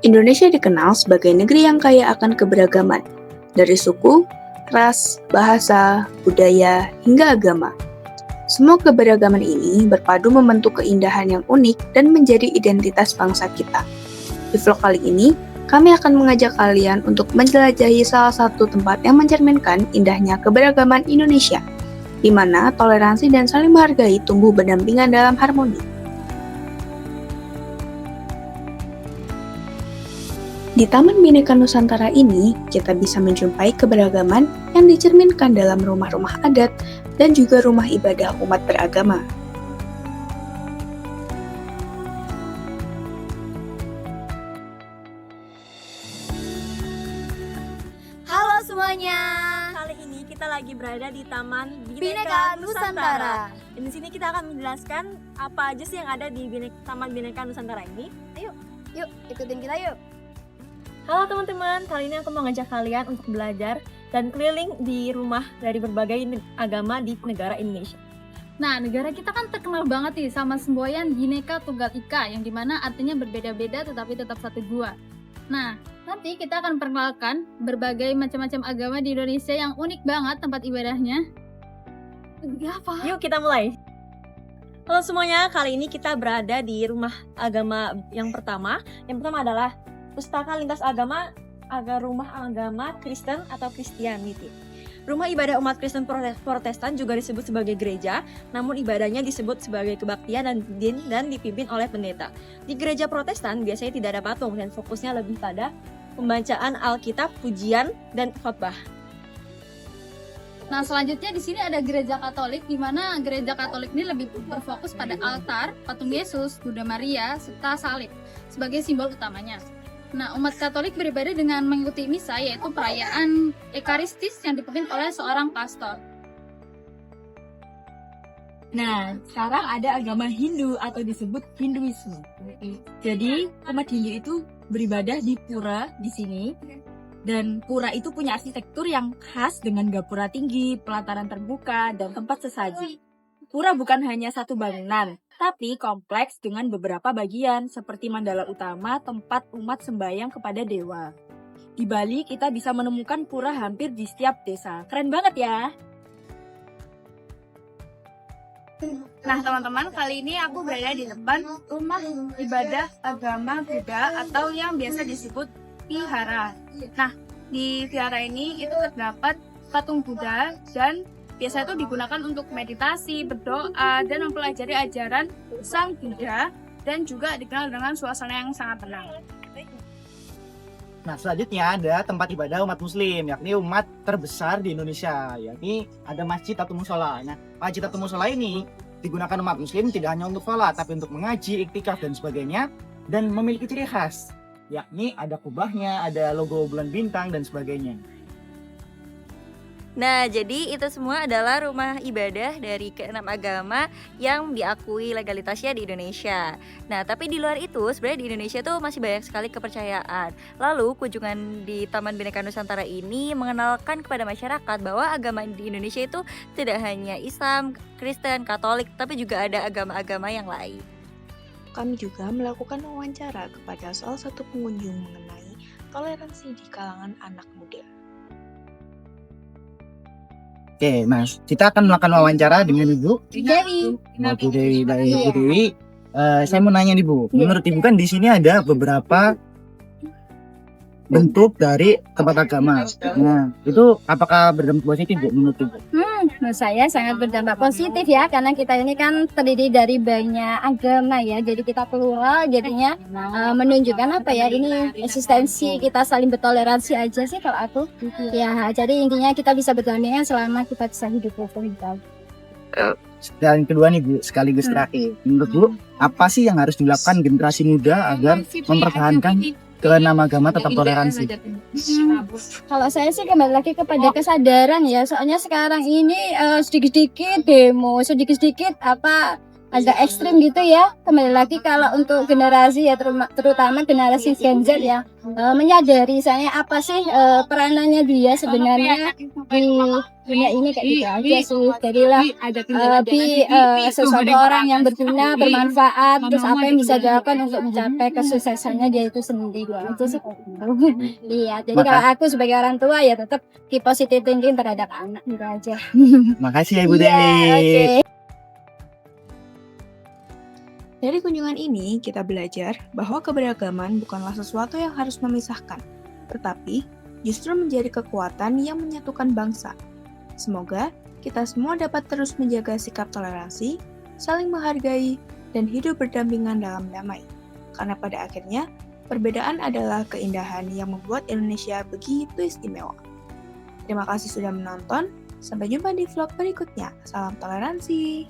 Indonesia dikenal sebagai negeri yang kaya akan keberagaman, dari suku, ras, bahasa, budaya, hingga agama. Semua keberagaman ini berpadu membentuk keindahan yang unik dan menjadi identitas bangsa kita. Di vlog kali ini, kami akan mengajak kalian untuk menjelajahi salah satu tempat yang mencerminkan indahnya keberagaman Indonesia, di mana toleransi dan saling menghargai tumbuh berdampingan dalam harmoni. Di Taman Bhinneka Nusantara ini, kita bisa menjumpai keberagaman yang dicerminkan dalam rumah-rumah adat dan juga rumah ibadah umat beragama. Halo semuanya. Kali ini kita lagi berada di Taman Bhinneka Nusantara. Dan di sini kita akan menjelaskan apa aja sih yang ada di Taman Bhinneka Nusantara ini. Yuk, ikutin kita yuk. Halo teman-teman, kali ini aku mau ngajak kalian untuk belajar dan keliling di rumah dari berbagai agama di negara Indonesia. Nah, negara kita kan terkenal banget nih sama semboyan Bhinneka Tunggal Ika, yang dimana artinya berbeda-beda tetapi tetap satu jua. Nah, nanti kita akan perkenalkan berbagai macam-macam agama di Indonesia yang unik banget tempat ibadahnya. Apa? Yuk kita mulai. Halo semuanya, kali ini kita berada di rumah agama yang pertama. Yang pertama adalah Pustaka Lintas Agama, rumah agama Kristen atau Christianity. Rumah ibadah umat Kristen Protestan juga disebut sebagai gereja, namun ibadahnya disebut sebagai kebaktian dan dipimpin oleh pendeta. Di gereja Protestan biasanya tidak ada patung dan fokusnya lebih pada pembacaan Alkitab, pujian, dan khotbah. Nah, selanjutnya di sini ada gereja Katolik, di mana gereja Katolik ini lebih berfokus pada altar, patung Yesus, Bunda Maria, serta salib sebagai simbol utamanya. Nah, umat Katolik beribadah dengan mengikuti misa, yaitu perayaan Ekaristis yang dipimpin oleh seorang pastor. Nah, sekarang ada agama Hindu atau disebut Hinduisme. Jadi, umat Hindu itu beribadah di pura di sini. Dan pura itu punya arsitektur yang khas dengan gapura tinggi, pelataran terbuka, dan tempat sesaji. Pura bukan hanya satu bangunan, tapi kompleks dengan beberapa bagian seperti mandala utama, tempat umat sembahyang kepada dewa. Di Bali kita bisa menemukan pura hampir di setiap desa. Keren banget ya! Nah, teman-teman, kali ini aku berada di depan rumah ibadah agama Buddha atau yang biasa disebut vihara. Nah, di vihara ini itu terdapat patung Buddha dan biasa itu digunakan untuk meditasi, berdoa, dan mempelajari ajaran Sang Buddha, dan juga dikenal dengan suasana yang sangat tenang. Nah, selanjutnya ada tempat ibadah umat muslim, yakni umat terbesar di Indonesia, yakni ada masjid atau musola. Nah, masjid atau musola ini digunakan umat muslim tidak hanya untuk sholat, tapi untuk mengaji, iktikaf, dan sebagainya, dan memiliki ciri khas, yakni ada kubahnya, ada logo bulan bintang, dan sebagainya. Nah, jadi itu semua adalah rumah ibadah dari keenam agama yang diakui legalitasnya di Indonesia. Nah, tapi di luar itu sebenarnya di Indonesia tuh masih banyak sekali kepercayaan. Lalu, kunjungan di Taman Bhinneka Nusantara ini mengenalkan kepada masyarakat bahwa agama di Indonesia itu tidak hanya Islam, Kristen, Katolik, tapi juga ada agama-agama yang lain. Kami juga melakukan wawancara kepada salah satu pengunjung mengenai toleransi di kalangan anak muda. Oke, nah kita akan melakukan wawancara dengan Ibu Dewi. Bu Dewi. Baik, Bu Dewi. Saya mau nanya nih Bu, menurut Ibu kan di sini ada beberapa bentuk dari tempat agama. Nah, itu apakah berdampak positif Bu menurut Ibu? Menurut saya sangat berdampak positif ya, karena kita ini kan terdiri dari banyak agama ya, jadi kita keluar jadinya menunjukkan apa ya, ini eksistensi kita saling bertoleransi aja sih kalau aku ya, jadi intinya kita bisa berdampingan selama kita bisa hidup rukun gitu. Dan kedua nih Bu, sekaligus terakhir, menurut Bu apa sih yang harus dilakukan generasi muda agar mempertahankan keenam agama tetap toleransi? Kalau saya sih kembali lagi kepada kesadaran ya, soalnya sekarang ini sedikit-sedikit demo, sedikit-sedikit agak ekstrim gitu ya. Kembali lagi kalau untuk generasi ya terutama generasi Gen Z ya, menyadari saya apa sih peranannya dia sebenarnya di dunia ini kayak gitu aja sih. Jadilah sesuatu orang yang berguna, bermanfaat, terus apa yang bisa dilakukan untuk mencapai kesuksesannya dia itu sendiri. Itu sih. Iya, jadi kalau aku sebagai orang tua ya tetap keep positive thinking terhadap anak gitu aja. Makasih ya Ibu Iya, Dewi. oke. Dari kunjungan ini, kita belajar bahwa keberagaman bukanlah sesuatu yang harus memisahkan, tetapi justru menjadi kekuatan yang menyatukan bangsa. Semoga kita semua dapat terus menjaga sikap toleransi, saling menghargai, dan hidup berdampingan dalam damai. Karena pada akhirnya, perbedaan adalah keindahan yang membuat Indonesia begitu istimewa. Terima kasih sudah menonton, sampai jumpa di vlog berikutnya. Salam toleransi!